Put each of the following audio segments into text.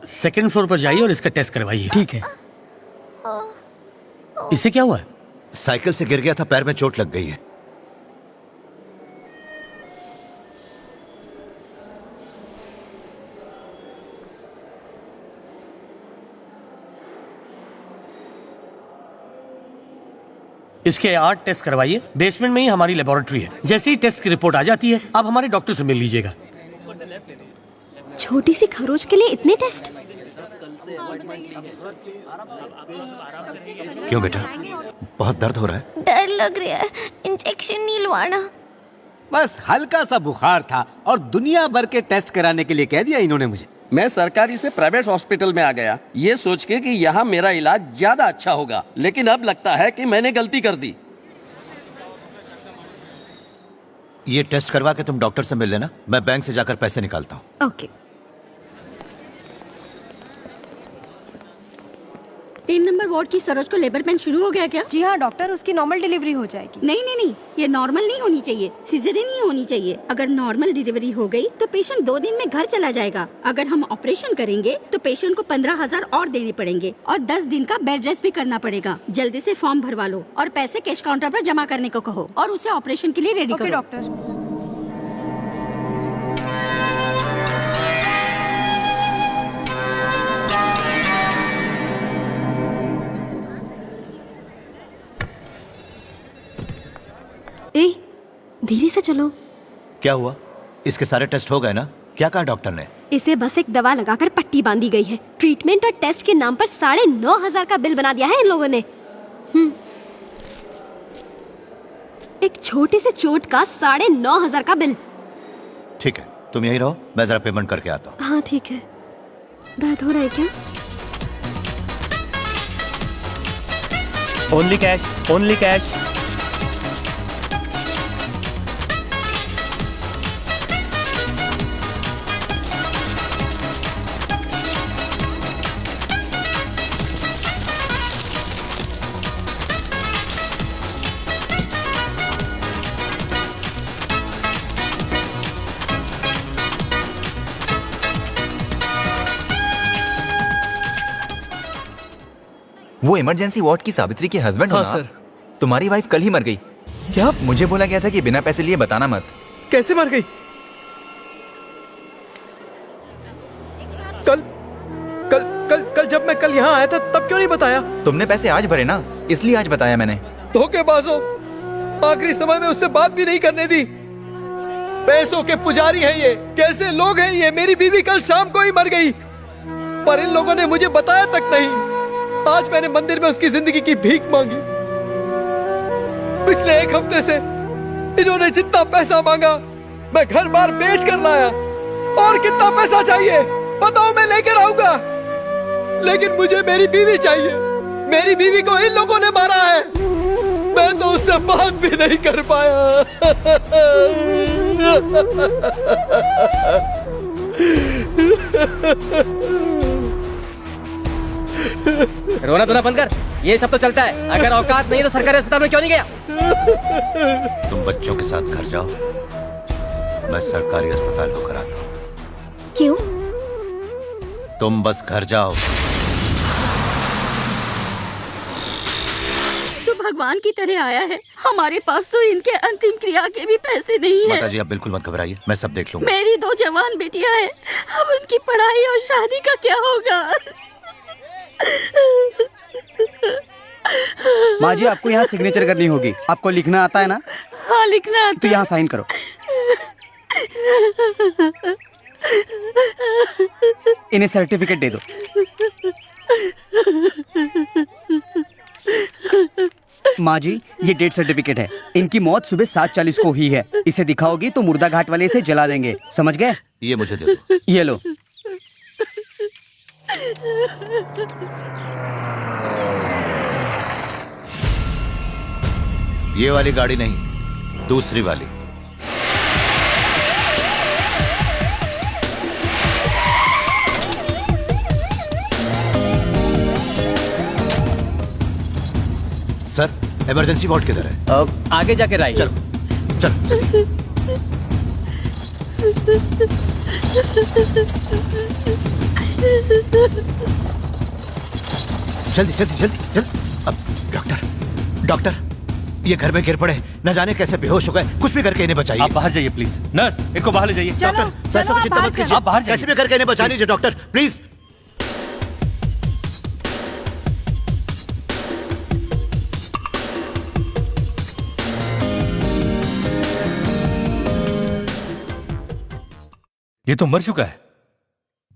Second floor पर जाइए और इसका टेस्ट करवाइए। ठीक है। इसे क्या हुआ है? साइकिल से गिर गया था, पैर में चोट लग गई है। इसके 8 टेस्ट करवाइए। बेसमेंट में ही हमारी लेबोरेटरी है। जैसे ही टेस्ट की रिपोर्ट आ जाती है आप हमारे डॉक्टर से मिल लीजिएगा। छोटी सी खरोच के लिए इतने टेस्ट? क्यों बेटा, बहुत दर्द हो रहा है? डर लग रहा है, इंजेक्शन नहीं लवाना। बस हल्का सा बुखार था और दुनिया भर के टेस्ट कराने के लिए कह दिया इन्होंने मुझे। मैं सरकारी से प्राइवेट हॉस्पिटल में आ गया, ये सोच के कि यहाँ मेरा इलाज ज्यादा अच्छा होगा, लेकिन अब लगता है कि मैंने गलती कर दी। ये टेस्ट करवा के तुम डॉक्टर से मिल लेना, मैं बैंक से जाकर पैसे निकालता हूँ। ओके। 3 नंबर वार्ड की सरोज को लेबर पेन शुरू हो गया क्या? जी हाँ डॉक्टर, उसकी नॉर्मल डिलीवरी हो जाएगी। नहीं, ये नॉर्मल नहीं होनी चाहिए, सिजेरियन ही होनी चाहिए। अगर नॉर्मल डिलीवरी हो गई तो पेशेंट 2 दिन में घर चला जाएगा। अगर हम ऑपरेशन करेंगे तो पेशेंट को 15,000 और देने पड़ेंगे और 10 दिन का बेड रेस्ट भी करना पड़ेगा। जल्दी से फॉर्म भरवा लो और पैसे कैश काउंटर पर जमा करने को कहो और उसे ऑपरेशन के लिए रेडी करो। डॉक्टर। धीरे से चलो। क्या हुआ? इसके सारे टेस्ट हो गए ना? क्या कहा डॉक्टर ने? इसे बस एक दवा लगाकर पट्टी बांधी गई है। ट्रीटमेंट और टेस्ट के नाम पर 9,500 का बिल बना दिया है इन लोगों ने। एक छोटी सी चोट का 9,500 का बिल। ठीक है, तुम यहीं रहो, मैं जरा पेमेंट करके आता हूँ। हाँ ठीक है। दर्द हो रहा है क्या? Only cash, only cash. वो इमरजेंसी वार्ड की सावित्री के हस्बैंड हो ना? हाँ सर। तुम्हारी वाइफ कल ही मर गई। क्या? मुझे बोला गया था कि बिना पैसे लिए बताना मत। कैसे मर गई? कल जब मैं कल यहाँ आया था तब क्यों नहीं बताया? तुमने पैसे आज भरे ना, इसलिए आज बताया मैंने। धोखेबाजों, आखिरी समय में उससे बात भी नहीं करने दी। पैसों के पुजारी हैं ये, कैसे लोग हैं ये। मेरी बीवी कल शाम को ही मर गई पर इन लोगों ने मुझे बताया तक नहीं। आज मैंने मंदिर में उसकी जिंदगी की भीख मांगी। पिछले 1 हफ्ते से इन्होंने जितना पैसा मांगा मैं घर बार बेच कर लाया। और कितना पैसा चाहिए बताओ, मैं लेकर आऊंगा। लेकिन मुझे मेरी बीवी चाहिए। मेरी बीवी को इन लोगों ने मारा है। मैं तो उससे बात भी नहीं कर पाया। रोना धोना बंद कर, ये सब तो चलता है। अगर औकात नहीं तो सरकारी अस्पताल में क्यों नहीं गया? तुम बच्चों के साथ घर जाओ, मैं सरकारी अस्पताल होकर आता हूँ। क्यों? तुम बस घर जाओ। तो भगवान की तरह आया है। हमारे पास तो इनके अंतिम क्रिया के भी पैसे नहीं है। माताजी आप बिल्कुल मत घबराइए, मैं सब देख लूंगा। मेरी 2 जवान बेटियां हैं, अब उनकी पढ़ाई और शादी का क्या होगा? माँ जी, आपको यहाँ सिग्नेचर करनी होगी। आपको लिखना आता है ना? हाँ लिखना आता। तो यहाँ साइन करो। इन्हें सर्टिफिकेट दे दो। माँ जी, ये डेथ सर्टिफिकेट है। इनकी मौत सुबह 7:40 को हुई है। इसे दिखाओगी तो मुर्दा घाट वाले इसे जला देंगे, समझ गए? ये मुझे दे दो। ये लो। ये वाली गाड़ी नहीं, दूसरी वाली। सर, इमरजेंसी वार्ड किधर है? आगे जाके राइट। चलो चलो। जल्दी जल्दी जल्दी जल्दी। अब डॉक्टर डॉक्टर, ये घर में गिर पड़े, न जाने कैसे बेहोश हो गए। कुछ भी करके इन्हें बचाइए। आप बाहर जाइए प्लीज। नर्स, इनको बाहर ले जाइए। चलो चलो आप बाहर चलो। आप बाहर जाइए। कैसे भी करके इन्हें बचा लीजिए डॉक्टर, प्लीज। ये तो मर चुका है।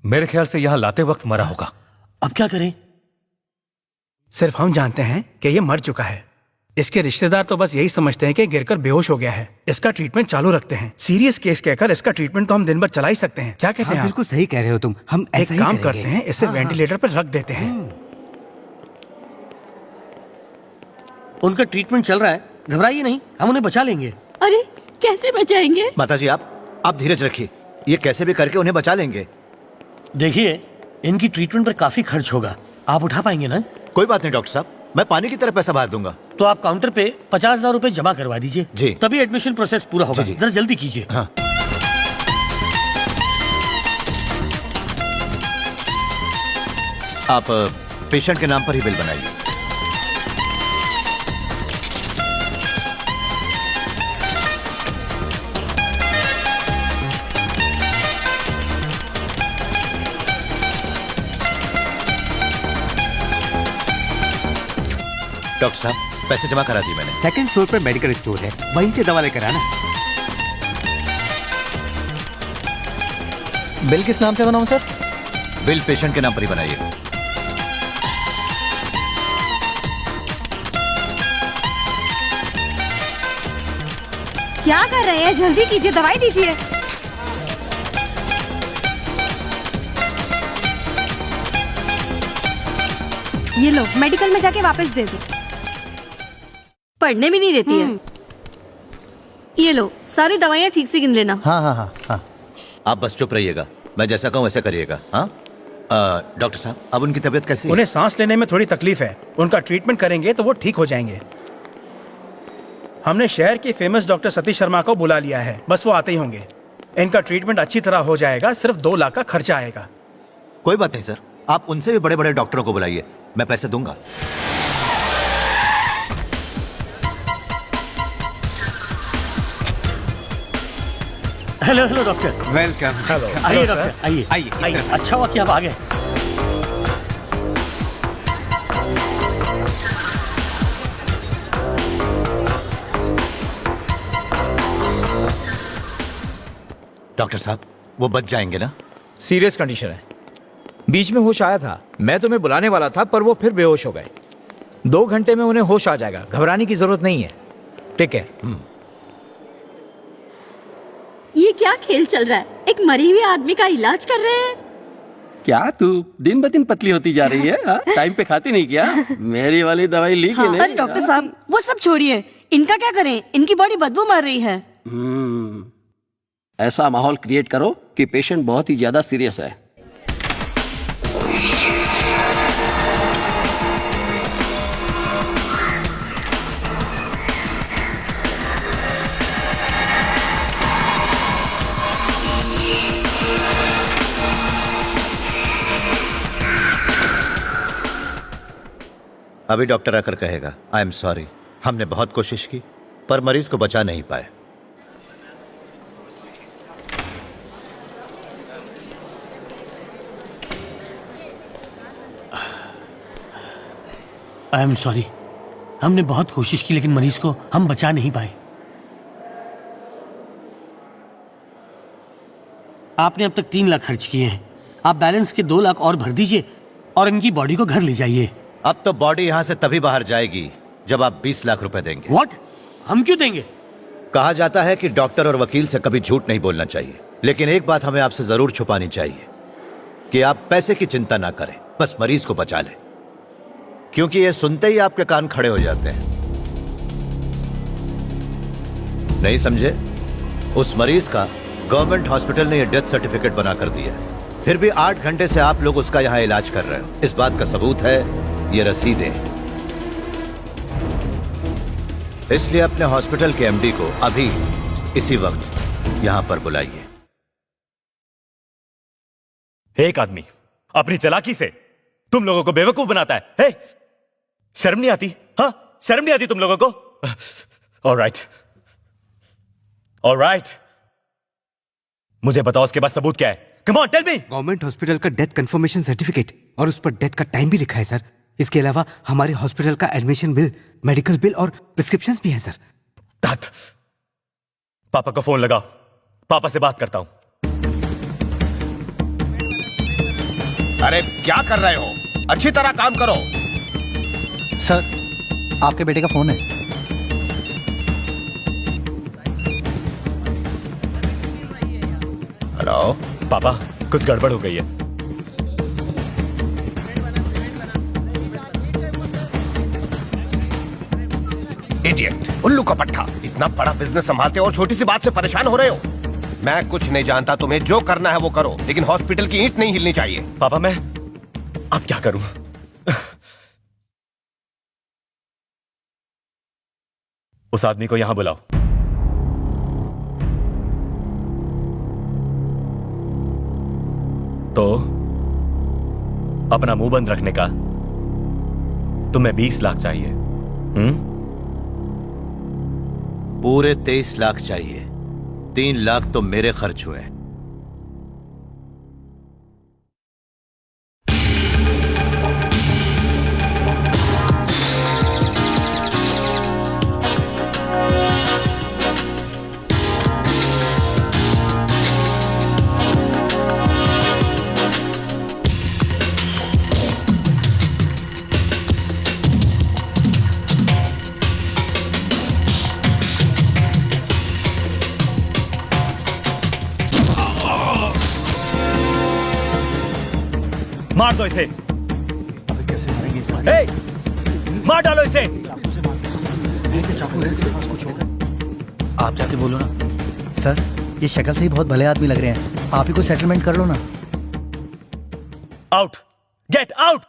मेरे ख्याल से यहां लाते वक्त मरा होगा। अब क्या करें? सिर्फ हम जानते हैं कि ये मर चुका है। इसके रिश्तेदार तो बस यही समझते हैं कि गिरकर बेहोश हो गया है। इसका ट्रीटमेंट चालू रखते हैं। सीरियस केस कहकर इसका ट्रीटमेंट तो हम दिन भर चला ही सकते हैं। क्या कहते हैं आप? बिल्कुल सही कह रहे हो तुम। हम एक ऐसा ही काम करेंगे। करते हैं, इसे वेंटिलेटर पर रख देते हैं। उनका ट्रीटमेंट चल रहा है, घबराइए नहीं, हम उन्हें बचा लेंगे। अरे कैसे बचाएंगे? माताजी आप धीरज रखिए, ये कैसे भी करके उन्हें बचा लेंगे। देखिए, इनकी ट्रीटमेंट पर काफी खर्च होगा, आप उठा पाएंगे ना? कोई बात नहीं डॉक्टर साहब, मैं पानी की तरह पैसा भर दूंगा। तो आप काउंटर पे 50,000 रुपए जमा करवा दीजिए जी। तभी एडमिशन प्रोसेस पूरा होगा। जी, जी। जरा जल्दी कीजिए। हाँ। आप पेशेंट के नाम पर ही बिल बनाइए। डॉक्टर साहब, पैसे जमा करा दिए मैंने। सेकंड फ्लोर पर मेडिकल स्टोर है, वहीं से दवा लेकर आना। बिल किस नाम से बनाऊं सर? बिल पेशेंट के नाम पर ही बनाइए। क्या कर रहे हैं? जल्दी कीजिए, दवाई दीजिए। ये लो, मेडिकल में जाके वापस दे दो। पढ़ने भी नहीं देती है। ये लो, सारी दवाइयाँ ठीक से गिन लेना। हाँ हाँ हाँ हाँ, आप बस चुप रहिएगा, मैं जैसा कहूँ वैसे करिएगा। हाँ डॉक्टर साहब, अब उनकी तबीयत कैसी है? उन्हें सांस लेने में थोड़ी तकलीफ है। उनका ट्रीटमेंट करेंगे तो वो ठीक हो जाएंगे। हमने शहर के फेमस डॉक्टर सतीश शर्मा को बुला लिया है, बस वो आते ही होंगे। इनका ट्रीटमेंट अच्छी तरह हो जाएगा, सिर्फ 2 लाख का खर्चा आएगा। कोई बात नहीं सर, आप उनसे भी बड़े बड़े डॉक्टरों को बुलाइए, मैं पैसे दूंगा। Hello hello doctor. Welcome. Hello. आइए डॉक्टर, आइए आइए। अच्छा हुआ कि आप आ गए। डॉक्टर साहब, वो बच जाएंगे ना? सीरियस कंडीशन है, बीच में होश आया था। मैं तुम्हें बुलाने वाला था पर वो फिर बेहोश हो गए। 2 घंटे में उन्हें होश आ जाएगा, घबराने की जरूरत नहीं है। ठीक है। ये क्या खेल चल रहा है? एक मरे हुए आदमी का इलाज कर रहे हैं। क्या तू दिन ब दिन पतली होती जा रही है? हाँ? टाइम पे खाती नहीं क्या? मेरी वाली दवाई ली कि नहीं? अरे डॉक्टर साहब, वो सब छोड़िए, इनका क्या करें? इनकी बॉडी बदबू मार रही है। ऐसा माहौल क्रिएट करो कि पेशेंट बहुत ही ज्यादा सीरियस है। अभी डॉक्टर आकर कहेगा आई एम सॉरी, हमने बहुत कोशिश की पर मरीज को बचा नहीं पाए। आई एम सॉरी, हमने बहुत कोशिश की लेकिन मरीज को हम बचा नहीं पाए। आपने अब तक 3 लाख खर्च किए हैं, आप बैलेंस के 2 लाख और भर दीजिए और इनकी बॉडी को घर ले जाइए। अब तो बॉडी यहां से तभी बाहर जाएगी जब आप 20 लाख रुपए देंगे। व्हाट? हम क्यों देंगे? कहा जाता है कि डॉक्टर और वकील से कभी झूठ नहीं बोलना चाहिए, लेकिन एक बात हमें आपसे जरूर छुपानी चाहिए कि आप पैसे की चिंता ना करें, बस मरीज को बचा लें, क्योंकि ये सुनते ही आपके कान खड़े हो जाते हैं। नहीं समझे? उस मरीज का गवर्नमेंट हॉस्पिटल ने यह डेथ सर्टिफिकेट बना कर दिया है, फिर भी 8 घंटे से आप लोग उसका यहां इलाज कर रहे हो। इस बात का सबूत है ये रसीदें। इसलिए अपने हॉस्पिटल के एमडी को अभी इसी वक्त यहां पर बुलाइए। एक आदमी अपनी चालाकी से तुम लोगों को बेवकूफ बनाता है। हे? शर्म नहीं आती? हाँ, शर्म नहीं आती तुम लोगों को? ऑलराइट, ऑलराइट, मुझे बताओ उसके पास सबूत क्या है? Come on, tell me. Government hospital का डेथ कंफर्मेशन सर्टिफिकेट और उस पर डेथ का टाइम भी लिखा है सर। इसके अलावा हमारे हॉस्पिटल का एडमिशन बिल, मेडिकल बिल और प्रिस्क्रिप्शंस भी हैं सर। तात, पापा को फोन लगाओ, पापा से बात करता हूं। अरे क्या कर रहे हो? अच्छी तरह काम करो। सर, आपके बेटे का फोन है। हेलो पापा, कुछ गड़बड़ हो गई है। इडियट, उल्लू का पट्टा। इतना बड़ा बिजनेस संभालते हो और छोटी सी बात से परेशान हो रहे हो। मैं कुछ नहीं जानता, तुम्हें जो करना है वो करो, लेकिन हॉस्पिटल की ईंट नहीं हिलनी चाहिए। पापा, मैं अब क्या करूं? उस आदमी को यहां बुलाओ। तो अपना मुंह बंद रखने का तुम्हें 20 लाख चाहिए? पूरे 23 लाख चाहिए। 3 लाख तो मेरे खर्च हुए। मार दो इसे। मार डालो इसे। आप जाके बोलो ना। सर, ये शक्ल से ही बहुत भले आदमी लग रहे हैं, आप ही को सेटलमेंट कर लो ना। Out, get out.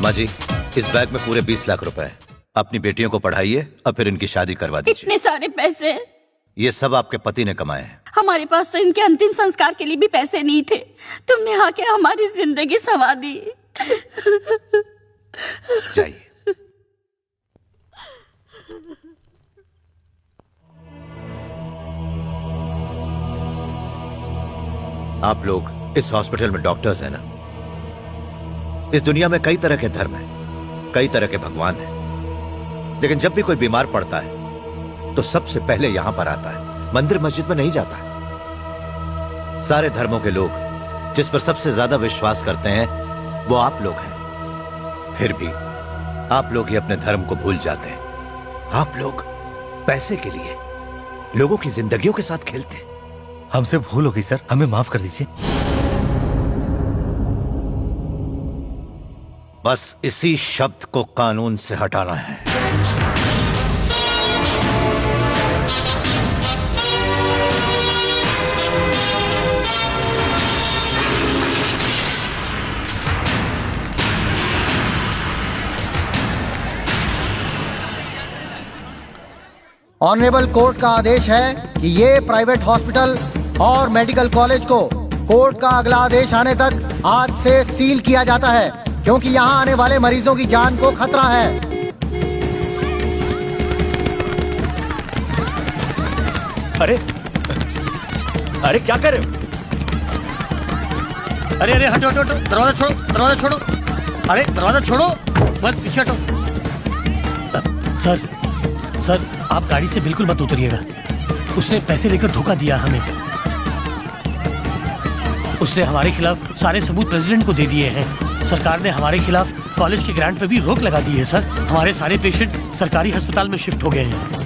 माँ जी, इस बैग में पूरे 20 लाख रुपए हैं। अपनी बेटियों को पढ़ाइए और फिर इनकी शादी करवा दीजिए। इतने सारे पैसे? ये सब आपके पति ने कमाए हैं। हमारे पास तो इनके अंतिम संस्कार के लिए भी पैसे नहीं थे। तुमने आके हमारी जिंदगी संवार दी। जाइए। आप लोग इस हॉस्पिटल में डॉक्टर्स हैं ना? इस दुनिया में कई तरह के धर्म हैं, कई तरह के भगवान हैं, लेकिन जब भी कोई बीमार पड़ता है तो सबसे पहले यहां पर आता है, मंदिर मस्जिद में नहीं जाता। सारे धर्मों के लोग जिस पर सबसे ज्यादा विश्वास करते हैं वो आप लोग हैं। फिर भी आप लोग ही अपने धर्म को भूल जाते हैं। आप लोग पैसे के लिए लोगों की जिंदगियों के साथ खेलते हैं। हमसे भूल हो गई सर, हमें माफ कर दीजिए। बस इसी शब्द को कानून से हटाना है। ऑनरेबल कोर्ट का आदेश है कि ये प्राइवेट हॉस्पिटल और मेडिकल कॉलेज को कोर्ट का अगला आदेश आने तक आज से सील किया जाता है, क्योंकि यहाँ आने वाले मरीजों की जान को खतरा है। अरे अरे क्या कर रहे हो? अरे अरे हटो हटो हटो, दरवाजा छोड़ो, दरवाजा छोड़ो। अरे दरवाजा छोड़ो, मत पीछे हटो। सर सर, आप गाड़ी से बिल्कुल मत उतरिएगा। उसने पैसे लेकर धोखा दिया हमें। उसने हमारे खिलाफ सारे सबूत प्रेसिडेंट को दे दिए हैं। सरकार ने हमारे खिलाफ कॉलेज के ग्रांट पे भी रोक लगा दी है सर। हमारे सारे पेशेंट सरकारी अस्पताल में शिफ्ट हो गए हैं।